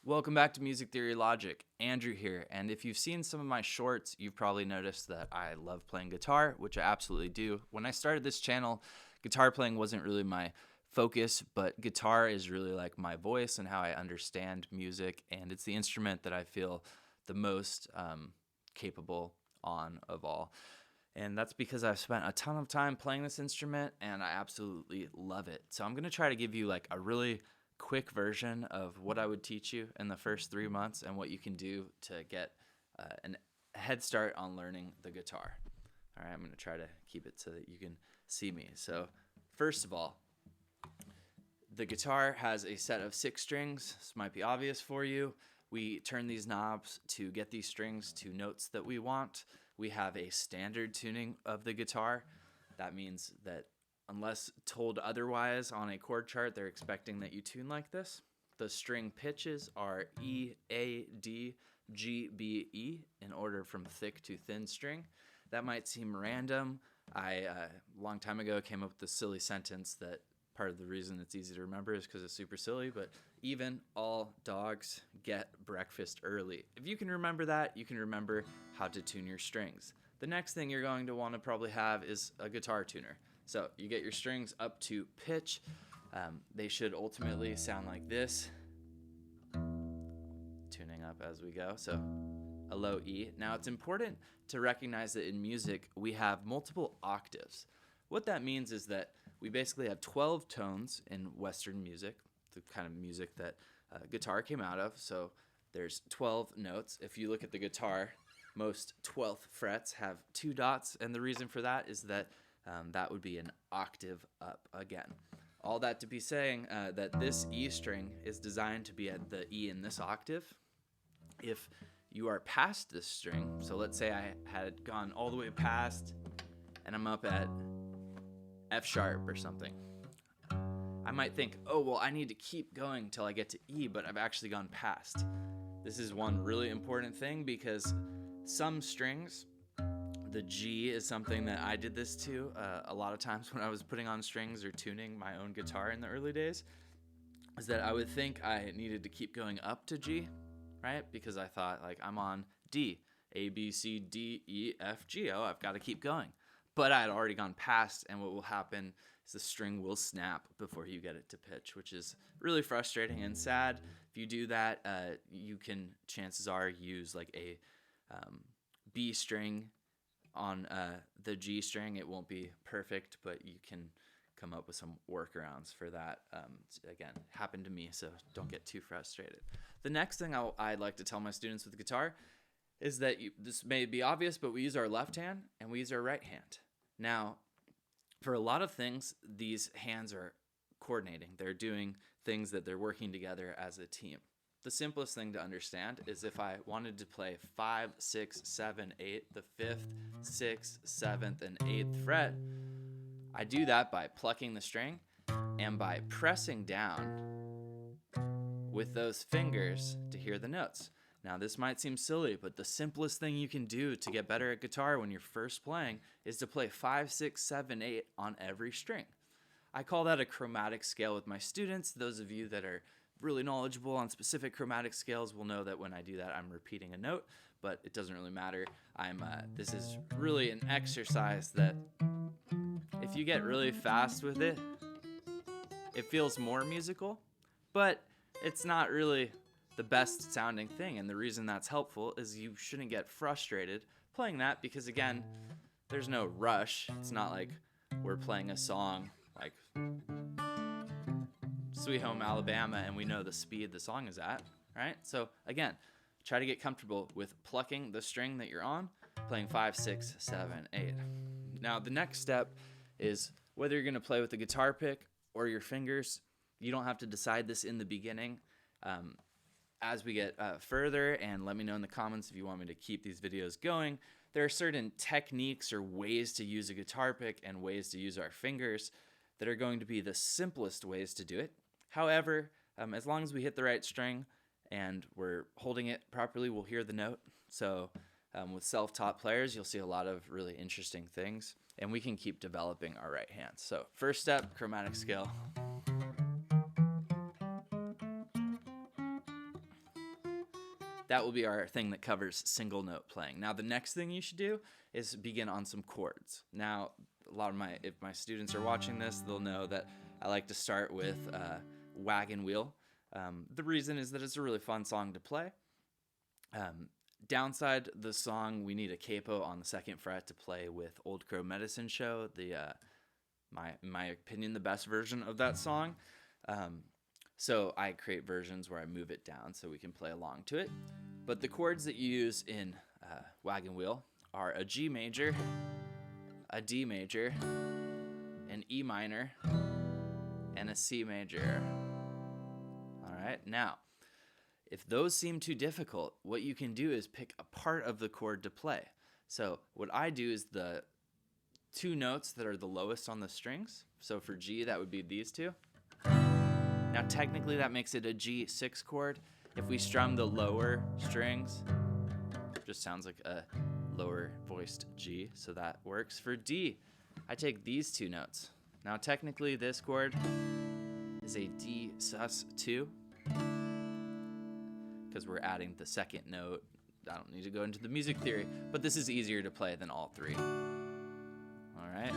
Welcome back to Music Theory Logic. Andrew here, and if you've seen some of my shorts, you've probably noticed that I love playing guitar, which I absolutely do. When I started this channel, guitar playing wasn't really my focus, but guitar is really like my voice and how I understand music, and it's the instrument that I feel the most capable on of all. And that's because I've spent a ton of time playing this instrument, and I absolutely love it. So I'm going to try to give you like a really quick version of what I would teach you in the first 3 months and what you can do to get a head start on learning the guitar. All right, I'm going to try to keep it so that you can see me. So first of all, the guitar has a set of 6 strings. This might be obvious for you. We turn these knobs to get these strings to notes that we want. We have a standard tuning of the guitar. That means that unless told otherwise on a chord chart, they're expecting that you tune like this. The string pitches are E, A, D, G, B, E in order from thick to thin string. That might seem random. A long time ago came up with this silly sentence that part of the reason it's easy to remember is because it's super silly, but even all dogs get breakfast early. If you can remember that, you can remember how to tune your strings. The next thing you're going to want to probably have is a guitar tuner. So you get your strings up to pitch. They should ultimately sound like this. Tuning up as we go. So a low E. Now it's important to recognize that in music we have multiple octaves. What that means is that we basically have 12 tones in Western music, the kind of music that guitar came out of. So there's 12 notes. If you look at the guitar, most 12th frets have 2 dots, and the reason for that is that that would be an octave up again. All that to be saying that this E string is designed to be at the E in this octave. If you are past this string, so let's say I had gone all the way past and I'm up at F sharp or something, I might think, oh, well, I need to keep going till I get to E, but I've actually gone past. This is one really important thing because some strings, the G is something that I did this to a lot of times when I was putting on strings or tuning my own guitar in the early days, is that I would think I needed to keep going up to G, right? Because I thought, like, I'm on D, A, B, C, D, E, F, G. Oh, I've got to keep going. But I had already gone past, and what will happen is the string will snap before you get it to pitch, which is really frustrating and sad. If you do that, you can, chances are, use like a B string on the G string. It won't be perfect, but you can come up with some workarounds for that. Again, happened to me, so don't get too frustrated. The next thing I'd like to tell my students with the guitar is that this may be obvious, but we use our left hand and we use our right hand. Now, for a lot of things, these hands are coordinating. They're doing things that they're working together as a team. The simplest thing to understand is if I wanted to play 5, 6, 7, 8, the 5th, 6th, 7th, and 8th fret, I do that by plucking the string and by pressing down with those fingers to hear the notes. Now this might seem silly, but the simplest thing you can do to get better at guitar when you're first playing is to play 5, 6, 7, 8 on every string. I call that a chromatic scale with my students. Those of you that are really knowledgeable on specific chromatic scales will know that when I do that, I'm repeating a note, but it doesn't really matter. This is really an exercise that if you get really fast with it, it feels more musical, but it's not really the best sounding thing. And the reason that's helpful is you shouldn't get frustrated playing that because, again, there's no rush. It's not like we're playing a song like Sweet Home Alabama and we know the speed the song is at, right? So again, try to get comfortable with plucking the string that you're on, playing 5, 6, 7, 8. Now the next step is whether you're going to play with the guitar pick or your fingers. You don't have to decide this in the beginning. As we get further, and let me know in the comments if you want me to keep these videos going, there are certain techniques or ways to use a guitar pick and ways to use our fingers that are going to be the simplest ways to do it. However, as long as we hit the right string and we're holding it properly, we'll hear the note. So with self-taught players, you'll see a lot of really interesting things, and we can keep developing our right hands. So first step, chromatic scale. that will be our thing that covers single note playing. Now, the next thing you should do is begin on some chords. Now, if my students are watching this, they'll know that I like to start with Wagon Wheel. The reason is that it's a really fun song to play. Downside the song, we need a capo on the 2nd fret to play with Old Crow Medicine Show, in my opinion, the best version of that song. So I create versions where I move it down so we can play along to it. But the chords that you use in Wagon Wheel are a G major, a D major, an E minor, and a C major. All right, now, if those seem too difficult, what you can do is pick a part of the chord to play. So what I do is the 2 notes that are the lowest on the strings. So for G, that would be these 2. Now technically that makes it a G6 chord. If we strum the lower strings, it just sounds like a lower voiced G, so that works. For D, I take these 2 notes. Now technically this chord is a D sus2, because we're adding the 2nd note. I don't need to go into the music theory, but this is easier to play than all 3. All right.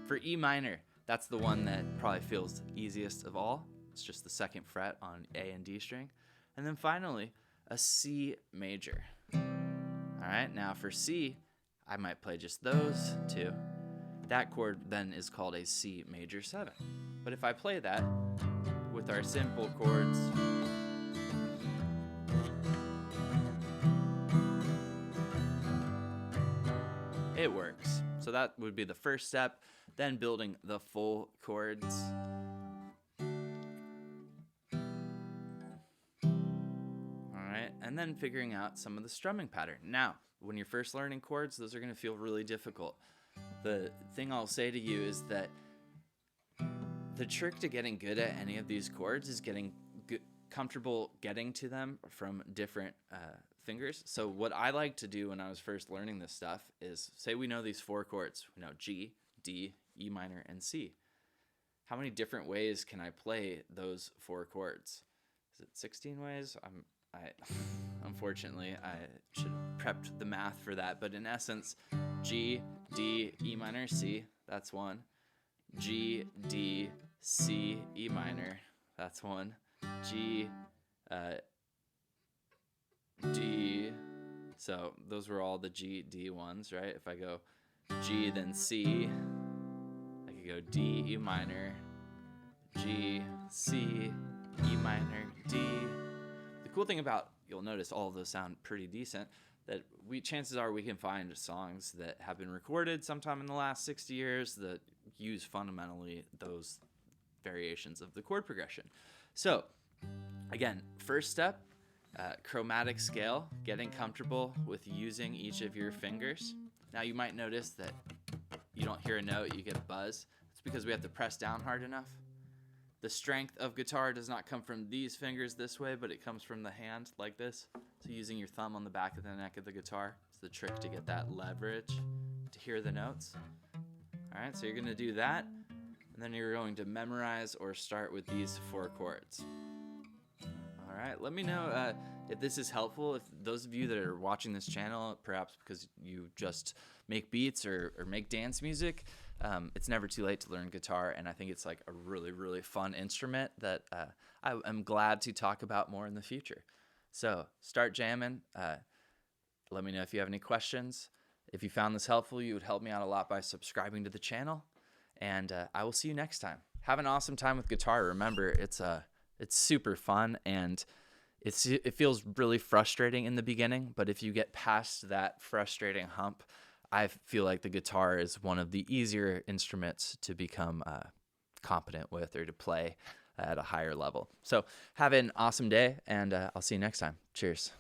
For E minor, that's the one that probably feels easiest of all. It's just the 2nd fret on A and D string. And then finally, a C major. All right, now for C, I might play just those 2. That chord then is called a C major 7. But if I play that with our simple chords, it works. So that would be the first step, then building the full chords. And then figuring out some of the strumming pattern. Now, when you're first learning chords, those are going to feel really difficult. The thing I'll say to you is that the trick to getting good at any of these chords is getting comfortable getting to them from different fingers. So what I like to do when I was first learning this stuff is, say we know these 4 chords. We know G, D, E minor, and C. How many different ways can I play those 4 chords? Is it 16 ways? Unfortunately, I should have prepped the math for that, but in essence, G, D, E minor, C, that's 1. G, D, C, E minor, that's 1. G, D, so those were all the G, D ones, right? If I go G, then C, I could go D, E minor, G, C, E minor, D. The cool thing about, you'll notice all of those sound pretty decent, that chances are we can find songs that have been recorded sometime in the last 60 years that use fundamentally those variations of the chord progression. So again, first step, chromatic scale, getting comfortable with using each of your fingers. Now you might notice that you don't hear a note, you get buzz. It's because we have to press down hard enough. The strength of guitar does not come from these fingers this way, but it comes from the hand like this. So using your thumb on the back of the neck of the guitar is the trick to get that leverage to hear the notes. All right, so you're going to do that, and then you're going to memorize or start with these 4 chords. All right, let me know if this is helpful. If those of you that are watching this channel, perhaps because you just make beats or make dance music, it's never too late to learn guitar, and I think it's like a really, really fun instrument that I'm glad to talk about more in the future. So start jamming. Let me know if you have any questions. If you found this helpful, you would help me out a lot by subscribing to the channel, and I will see you next time. Have an awesome time with guitar. Remember, it's super fun, and it feels really frustrating in the beginning, but if you get past that frustrating hump, I feel like the guitar is one of the easier instruments to become competent with or to play at a higher level. So have an awesome day, and I'll see you next time. Cheers.